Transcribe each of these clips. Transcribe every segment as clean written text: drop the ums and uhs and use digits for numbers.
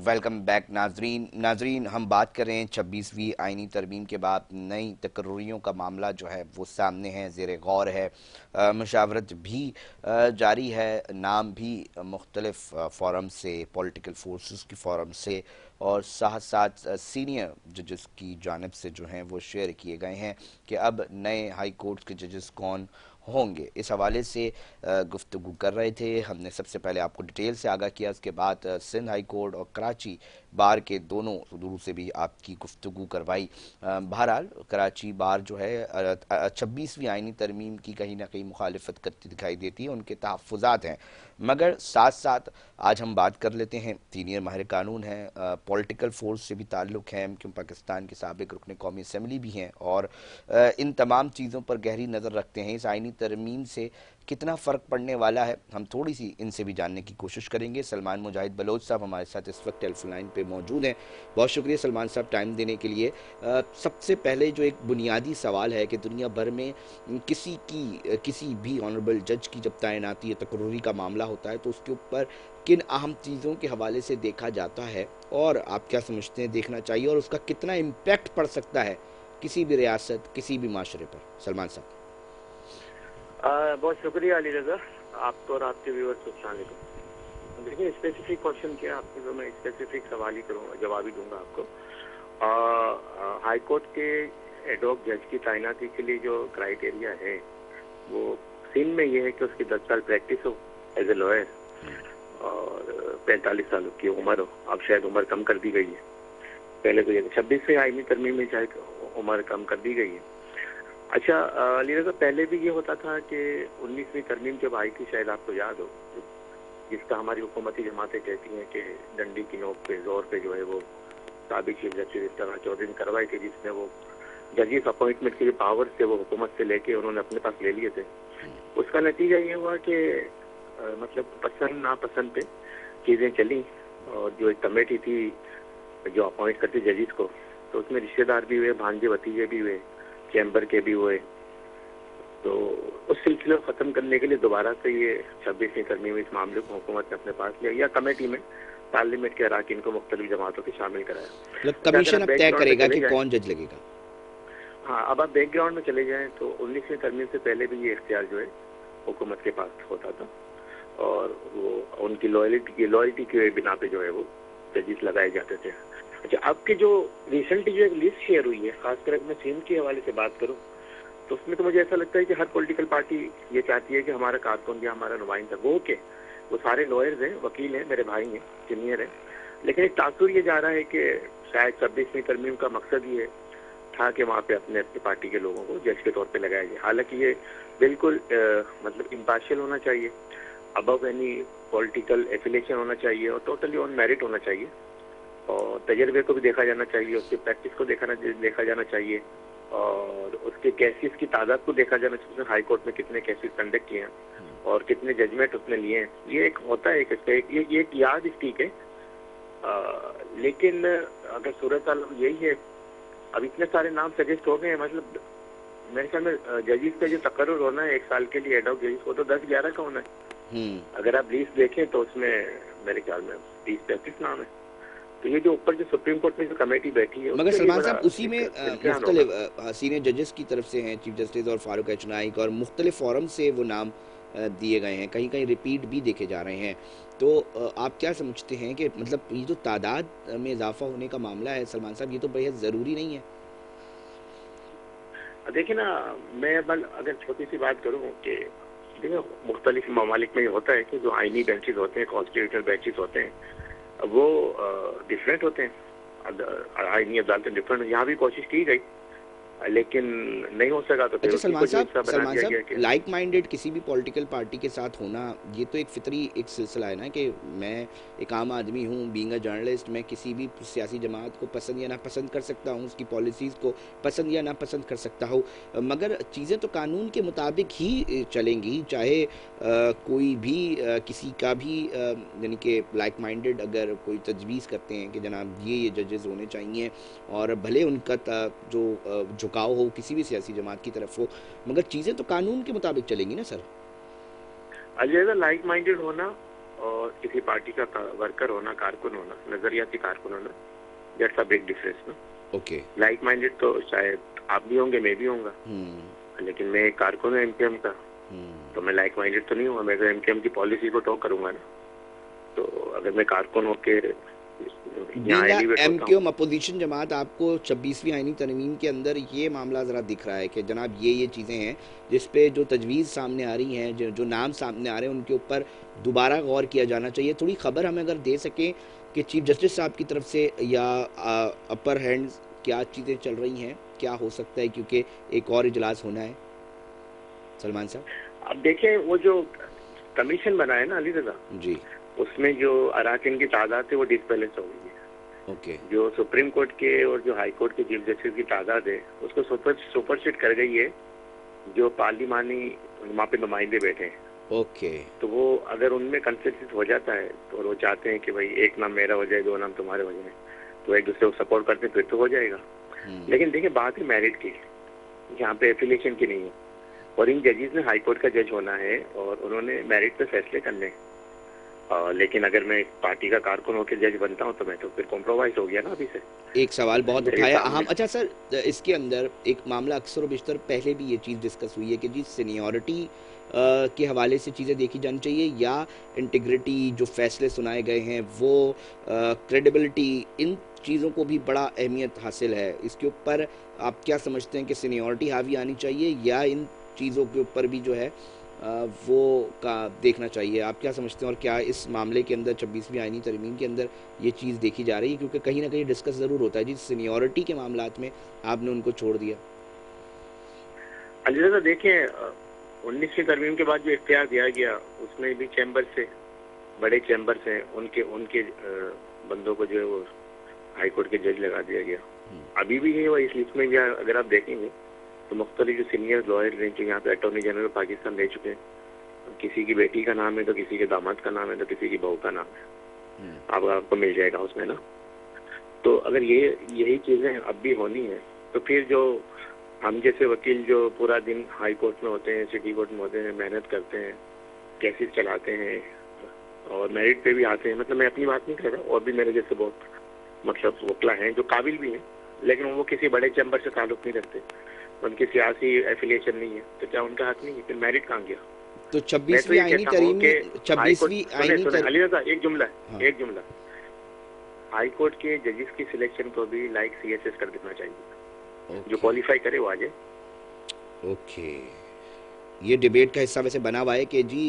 Welcome back नाजरीन, हम बात कर रहे हैं 26वीं आइनी तरमीम के बाद नई तकर्रियों का मामला जो है वो सामने है, ज़ेर गौर है। मशावरत भी जारी है, नाम भी मुख्तलिफ फोरम से, पॉलिटिकल फोर्सेस की फोरम से और साथ साथ सीनियर जजेस की जानब से जो हैं वो शेयर किए गए हैं कि अब नए हाई कोर्ट के जजेस कौन होंगे। इस हवाले से गुफ्तगू कर रहे थे। हमने सबसे पहले आपको डिटेल से आगाह किया, उसके बाद सिंध हाई कोर्ट और कराची बार के दोनों रुजू से भी आपकी गुफ्तगू करवाई। बहरहाल कराची बार जो है 26वीं आइनी तरमीम की कहीं ना कहीं मुखालिफत करती दिखाई देती है, उनके तहफ़्फ़ुज़ात हैं। मगर साथ साथ आज हम बात कर लेते हैं, सीनियर माहिर कानून हैं, पॉलिटिकल फोर्स से भी ताल्लुक़ है, क्योंकि पाकिस्तान के साबिक़ रुकन कौमी असम्बली भी हैं और इन तमाम चीज़ों पर गहरी नज़र रखते हैं। इस आइनी तरमीम से कितना फ़र्क पड़ने वाला है, हम थोड़ी सी इनसे भी जानने की कोशिश करेंगे। सलमान मुजाहिद बलोच साहब हमारे साथ इस वक्त टेलीफोन लाइन पे मौजूद हैं। बहुत शुक्रिया सलमान साहब टाइम देने के लिए। सबसे पहले जो एक बुनियादी सवाल है कि दुनिया भर में किसी भी ऑनरेबल जज की जब तैनाती या तकर्री का मामला होता है तो उसके ऊपर किन अहम चीज़ों के हवाले से देखा जाता है और आप क्या समझते हैं देखना चाहिए, और उसका कितना इम्पैक्ट पड़ सकता है किसी भी रियासत, किसी भी माशरे पर? सलमान साहब। बहुत शुक्रिया अली रजा, आपको और आपके व्यूअर्स को अस्सलाम वालेकुम। देखिए, स्पेसिफिक क्वेश्चन किया आपने तो मैं स्पेसिफिक सवाल ही करूँगा, जवाब ही दूंगा आपको। हाई कोर्ट के एडहॉक जज की तैनाती के लिए जो क्राइटेरिया है वो सिंध में ये है कि उसकी 10 साल प्रैक्टिस हो एज ए लॉयर और 45 साल की उम्र हो। अब शायद उम्र कम कर दी गई है, पहले तो ये 26 से आईनी तरमीम में शायद उम्र कम कर दी गई है। अच्छा अली रजा, पहले भी ये होता था कि 19वीं तरमीम जब आई थी, शायद आपको याद हो, जिसका हमारी हुकूमती जमातें कहती हैं कि डंडी की नोक पे जोर पे जो है वो साबिक चीफ जस्टिस इफ्तिखार चौधरी ने करवाई थी, जिसने वो जजेस अपॉइंटमेंट के पावर से वो हुकूमत से लेके उन्होंने अपने पास ले लिए थे। उसका नतीजा ये हुआ कि मतलब पसंद नापसंद पे चीज़ें चली और जो एक कमेटी थी जो अपॉइंट करती जजेस को, तो उसमें रिश्तेदार भी हुए, भांजे भतीजे भी हुए, चैम्बर के भी हुए। तो उस सिलसिले को ख़त्म करने के लिए दोबारा से ये 26वीं तरमीम इस मामले को हुकूमत ने अपने पास लिया, या कमेटी में पार्लियामेंट के अरकान को मुख्तलिफ जमातों के शामिल कराया। मतलब कमीशन अब तय करेगा कि कौन जज लगेगा? हाँ, अब आप बैकग्राउंड में चले जाएं तो 19वीं तरमीम से पहले भी ये इख्तियार जो है हुकूमत के पास होता था और वो उनकी लॉयल्टी के बिना पे जो है वो जजेस लगाए जाते थे। अच्छा, आपकी जो रिसेंटली जो एक लिस्ट शेयर हुई है, खासकर मैं सिंध के हवाले से बात करूं तो उसमें तो मुझे ऐसा लगता है कि हर पॉलिटिकल पार्टी ये चाहती है कि हमारा कारकुन या हमारा नुमाइंदा वो सारे लॉयर्स हैं, वकील हैं, मेरे भाई हैं, सीनियर हैं, लेकिन एक तासुर ये जा रहा है कि शायद 26वीं तरमीम का मकसद ये था कि वहाँ पे अपने अपनी पार्टी के लोगों को जज के तौर पे लगाया जाए। हालांकि ये बिल्कुल मतलब इम्पार्शियल होना चाहिए, अबव एनी पॉलिटिकल एफिलेशन होना चाहिए और टोटली ऑन मेरिट होना चाहिए और तजर्बे को भी देखा जाना चाहिए, उसकी प्रैक्टिस को देखा जाना चाहिए और उसके केसेस की तादाद को देखा जाना चाहिए। हाई कोर्ट में कितने केसेस कंडक्ट किए हैं और कितने जजमेंट उसने लिए हैं, ये एक होता है ये एक याद ठीक है। लेकिन अगर सूरत हाल यही है, अब इतने सारे नाम सजेस्ट हो गए हैं, मतलब मेरे ख्याल में जजेस का जो तकर्रुर होना है 1 साल के लिए एडहॉक जजेस को, तो 10-11 का होना है। अगर आप लिस्ट देखें तो उसमें मेरे ख्याल में 30-35 नाम है। तो ये जो ऊपर जो सुप्रीम कोर्ट में जो कमेटी बैठी है, मगर सलमान साहब उसी में मुख्तलिफ सीनियर जजेस की तरफ से हैं, चीफ जस्टिस और फारूक एच नाइक, और मुख्तलिफ फोरम से वो नाम दिए गए हैं, कहीं कहीं रिपीट भी देखे जा रहे हैं। तो आप क्या समझते हैं कि मतलब ये जो तादाद में इजाफा होने का मामला है सलमान साहब, ये तो बेहद ज़रूरी नहीं है? देखिए ना, मैं अगर छोटी सी बात करूँ कि देखिए मुख्तलिफ ममालिक में ये होता है कि जो आइनी बेंचेस होते हैं, कॉन्स्टिट्यूशनल बेंचेस होते हैं, वो डिफरेंट होते हैं, आईनी अदालतें डिफरेंट। यहाँ भी कोशिश की गई लेकिन नहीं हो सका। तो अच्छा सलमान साहब, लाइक माइंडेड किसी भी पॉलिटिकल पार्टी के साथ होना, ये तो एक फितरी एक सिलसिला है ना कि मैं एक आम आदमी हूँ, बीइंग अ जर्नलिस्ट, मैं किसी भी सियासी जमात को पसंद या नापसंद कर सकता हूँ, उसकी पॉलिसीज़ को पसंद या नापसंद कर सकता हूँ, मगर चीज़ें तो कानून के मुताबिक ही चलेंगी, चाहे कोई भी किसी का भी यानी कि लाइक माइंडेड अगर कोई तजवीज़ करते हैं कि जनाब ये जजेस होने चाहिए और भले उनका जो झुकाव हो किसी भी सियासी जमात की तरफ हो, मगर चीज़ें तो कानून के मुताबिक चलेंगी ना सर। अलजेदा लाइक माइंडेड होना और किसी पार्टी का वर्कर होना, कारकुन होना, नजरियाती कारकुन होना, दैट्स अ बिग डिफरेंस ना। ओके। लाइक माइंडेड तो शायद आप भी होंगे, मैं भी होऊंगा, लेकिन मैं एक कारकुन हूँ एमकेएम का, तो मैं लाइक माइंडेड तो नहीं हूँ। मैं तो एमकेएम की पॉलिसी को टॉक करूंगा ना। तो अगर मैं कारकुन होके यहाँ बीइंग एलिवेट होता हूँ, एमक्यूएम अपोजिशन जमात, आपको 26वीं आईनी तरमीम के अंदर ये मामला ज़रा दिख रहा है कि जनाब ये चीज़ें हैं जिस पे जो तजवीज़ सामने आ रही हैं, जो नाम सामने आ रहे हैं, उनके ऊपर दोबारा गौर किया जाना चाहिए। थोड़ी खबर हमें अगर दे सकें कि चीफ जस्टिस साहब की तरफ से या अपर हैंड क्या चीज़ें चल रही हैं, क्या हो सकता है, क्योंकि एक और इजलास होना है सलमान साहब। अब देखें वो जो कमीशन बना है ना अली रजा, जी। उसमें जो अराकिन की तादाद है वो डिसबैलेंस हो गई है। ओके। जो सुप्रीम कोर्ट के और जो हाई कोर्ट के चीफ जस्टिस की तादाद है उसको सुपरसीड कर गई है जो पार्लिमानी वहाँ पे नुमाइंदे बैठे हैं। ओके। तो वो अगर उनमें कंसेंसस हो जाता है तो वो चाहते हैं कि भाई एक नाम मेरा हो जाए, 2 नाम तुम्हारे हो जाए, तो एक दूसरे को सपोर्ट करते फिर तो हो जाएगा। लेकिन देखिए बात है मेरिट की, यहाँ पे एफिलिएशन की नहीं है। और इन जजेस ने हाई कोर्ट का जज होना है और उन्होंने मेरिट पे फैसले करने हैं। लेकिन अगर मैं पार्टी का कारकुन होकर जज बनता हूँ तो मैं तो फिर कॉम्प्रोमाइज हो गया ना अभी से। एक सवाल बहुत मेरे उठाया सामने अहम। अच्छा सर, इसके अंदर एक मामला अक्सर व बेशतर पहले भी ये चीज़ डिस्कस हुई है कि जी सीनियरिटी के हवाले से चीज़ें देखी जानी चाहिए या इंटीग्रिटी, जो फैसले सुनाए गए हैं वो, क्रेडिबिलिटी, इन चीज़ों को भी बड़ा अहमियत हासिल है। इसके ऊपर आप क्या समझते हैं कि सीनियरिटी हावी आनी चाहिए या इन चीज़ों के ऊपर भी जो है वो का देखना चाहिए? आप क्या समझते हैं और क्या इस मामले के अंदर 26वीं आईनी तरमीम के अंदर ये चीज़ देखी जा रही है? क्योंकि कहीं ना कहीं डिस्कस ज़रूर होता है जी सीनियरिटी के मामलात में आपने उनको छोड़ दिया। अली देखिए 19वीं तरमीम के बाद जो इख्तियार दिया गया उसमें भी चैम्बर से, बड़े चैम्बर से उनके उनके बंदों को जो है वो हाई कोर्ट के जज लगा दिया गया। अभी भी है वो इस लिस्ट में भी अगर आप देखेंगे तो मुख्तलिफ जो सीनियर लॉयर हैं जो यहाँ पे अटॉर्नी जनरल पाकिस्तान रह चुके हैं, किसी की बेटी का नाम है तो किसी के दामाद का नाम है तो किसी की बहू का नाम है, आपको मिल जाएगा उसमें ना। तो अगर यही चीजें अब भी होनी है तो फिर जो हम जैसे वकील जो पूरा दिन हाई कोर्ट में होते हैं, सिटी कोर्ट में होते हैं, मेहनत करते हैं, केसेस चलाते हैं और मेरिट पे भी आते हैं, मतलब मैं अपनी बात नहीं कर रहा, और भी मेरे जैसे बहुत मतलब वकला हैं जो काबिल भी हैं, लेकिन वो किसी बड़े चैम्बर से ताल्लुक नहीं रखते, उनकी सियासी एफिलिएशन नहीं है, तो क्या उनका हक नहीं है? फिर मेरिट कहाँ गया? तो 26वीं आईनी तरमीम, 26वीं आईनी अली रज़ा एक जुमला, एक जुमला, हाई कोर्ट के जजेस की सिलेक्शन को भी लाइक सीएसएस कर देना चाहिए, जो क्वालिफाई करे वो आ जाए। ओके। ये डिबेट का हिस्सा वैसे बना हुआ है कि जी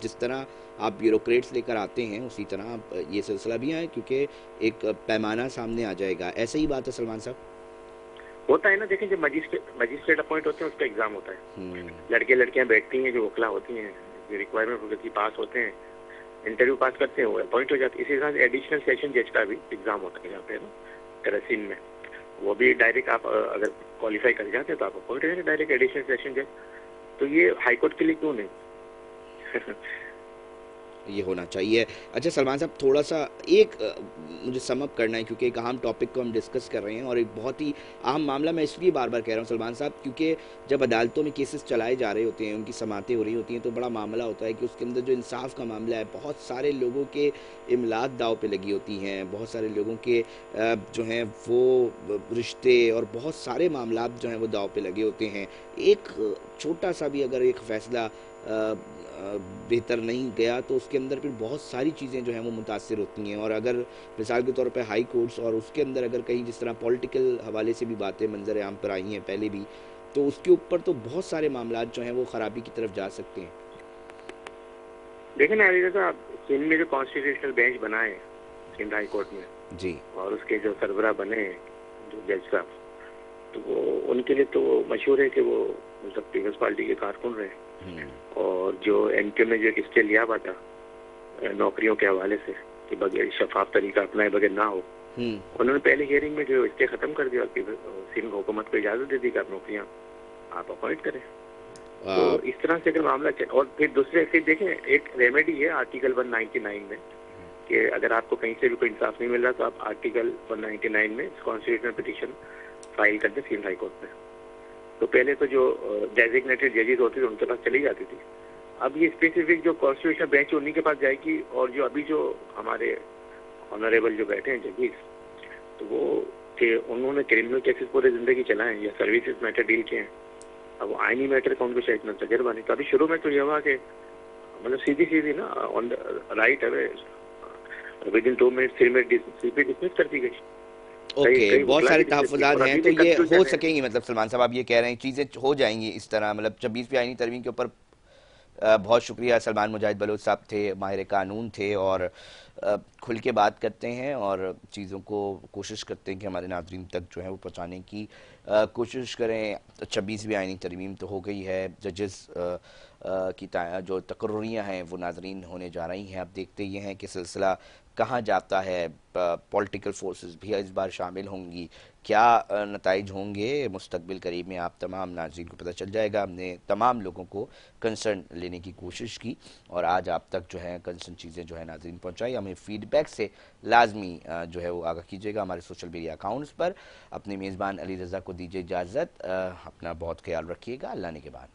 जिस तरह आप ब्यूरोक्रेट्स लेकर आते हैं उसी तरह आप ये सिलसिला भी है, क्योंकि एक पैमाना सामने आ जाएगा। ऐसा ही बात है सलमान साहब? होता है ना, देखिए जब मजिस्ट्रेट अपॉइंट होते हैं उसका एग्जाम होता है, लड़के लड़कियां बैठती हैं जो वकला होती हैं, जो रिक्वायरमेंट होती है पास होते हैं, इंटरव्यू पास करते हैं, वो अपॉइंट हो जाते हैं। इसी तरह से एडिशनल सेशन जज का भी एग्जाम होता है यहाँ पे ना करासीन में, वो भी डायरेक्ट आप अगर क्वालिफाई कर जाते हैं तो आप अपॉइंट हो जाते हैं डायरेक्ट एडिशनल सेशन जज। तो ये हाईकोर्ट के लिए क्यों नहीं? ये होना चाहिए। अच्छा सलमान साहब, थोड़ा सा एक मुझे समअप करना है, क्योंकि एक अहम टॉपिक को हम डिस्कस कर रहे हैं और एक बहुत ही अहम मामला, मैं इसलिए बार बार कह रहा हूँ सलमान साहब, क्योंकि जब अदालतों में केसेस चलाए जा रहे होते हैं, उनकी समातें हो रही होती हैं, तो बड़ा मामला होता है कि उसके अंदर जो इंसाफ का मामला है, बहुत सारे लोगों के इमलाक दाव पे लगी होती हैं, बहुत सारे लोगों के जो हैं वो रिश्ते और बहुत सारे मामला जो हैं वो दाव पे लगे होते हैं। एक छोटा सा भी अगर एक फ़ैसला बेहतर नहीं गया तो उसके अंदर फिर बहुत सारी चीज़ें जो हैं वो मुतासिर होती हैं। और अगर मिसाल के तौर पे हाई कोर्ट्स और उसके अंदर अगर कहीं जिस तरह पॉलिटिकल हवाले से भी बातें मंजर आम पर आई हैं पहले भी, तो उसके ऊपर तो बहुत सारे मामला जो हैं वो ख़राबी की तरफ जा सकते हैं। देखिए ना अली साहब, सिंध में जो कॉन्स्टिट्यूशनल बेंच बना है सिंध हाई कोर्ट में जी, और उसके जो सरबराह बने हैं जो जज साहब, तो वो उनके लिए तो मशहूर है कि वो मतलब पीपल्स पार्टी के कारकुन रहे, और जो एमके में जो एक स्टे लिया हुआ था नौकरियों के हवाले से कि बगैर शफाफ तरीका अपनाए बगैर ना हो, उन्होंने पहले हियरिंग में जो स्टे खत्म कर दिया, सिंध हुकूमत को इजाजत दे दी कि आप नौकरियां आप अपॉइंट करें। तो इस तरह से अगर मामला और फिर दूसरे फिर देखें एक रेमेडी है आर्टिकल 199 में कि अगर आपको कहीं से भी कोई इंसाफ नहीं मिल रहा तो आप आर्टिकल 199 में कॉन्स्टिट्यूशनल पिटीशन फाइल करते सिंध हाई कोर्ट में। तो पहले तो जो डेजिग्नेटेड जजेस होते थे उनके पास चली जाती थी, अब ये स्पेसिफिक जो कॉन्स्टिट्यूशन बेंच उन्हीं के पास जाएगी, और जो अभी जो हमारे ऑनरेबल जो बैठे हैं जजेस, तो वो कि उन्होंने क्रिमिनल केसेस पूरे जिंदगी चलाए हैं या सर्विसेज मैटर डील किए हैं। अब वो आईनी मैटर का उनको शायद इतना तजर्बा नहीं। तो अभी शुरू में तो ये हुआ कि मतलब सीधी सीधी ना on right away with in 2 minute 3 minute CP dismiss कर दी गई। कई ओके, कई बहुत वकला सारे की डिसमिस की, तहफ़्फ़ुज़ात और हैं, अभी तो भी ये हो कंफ्यूजन है। सकेंगी, मतलब सलमान साहब आप ये कह रहे हैं चीज़ें हो जाएंगी इस तरह, मतलब 26वीं आईनी तरमीम के ऊपर बहुत शुक्रिया। सलमान मुजाहिद बलोच साहब थे, माहिर कानून थे, और खुल के बात करते हैं और चीज़ों को कोशिश करते हैं कि हमारे नाज़रीन तक जो है वो पहुँचाने की कोशिश करें। 26वीं आईनी तरमीम तो हो गई है, जजेस की जो तकर्रियाँ हैं वो नाज़रीन होने जा रही हैं। अब देखते ये हैं कि सिलसिला कहाँ जाता है। पॉलिटिकल फोर्सेस भी इस बार शामिल होंगी, क्या नताइज होंगे मुस्तकबिल करीब में आप तमाम नाज़रीन को पता चल जाएगा। हमने तमाम लोगों को कंसर्न लेने की कोशिश की और आज आप तक जो है कंसर्न चीज़ें जो है नाज़रीन पहुंचाई। हमें फीडबैक से लाजमी जो है वो आगाह कीजिएगा हमारे सोशल मीडिया अकाउंट्स पर। अपने मेज़बान अली रज़ा को दीजिए इजाज़त, अपना बहुत ख्याल रखिएगा। अल्लाह ने के बाद।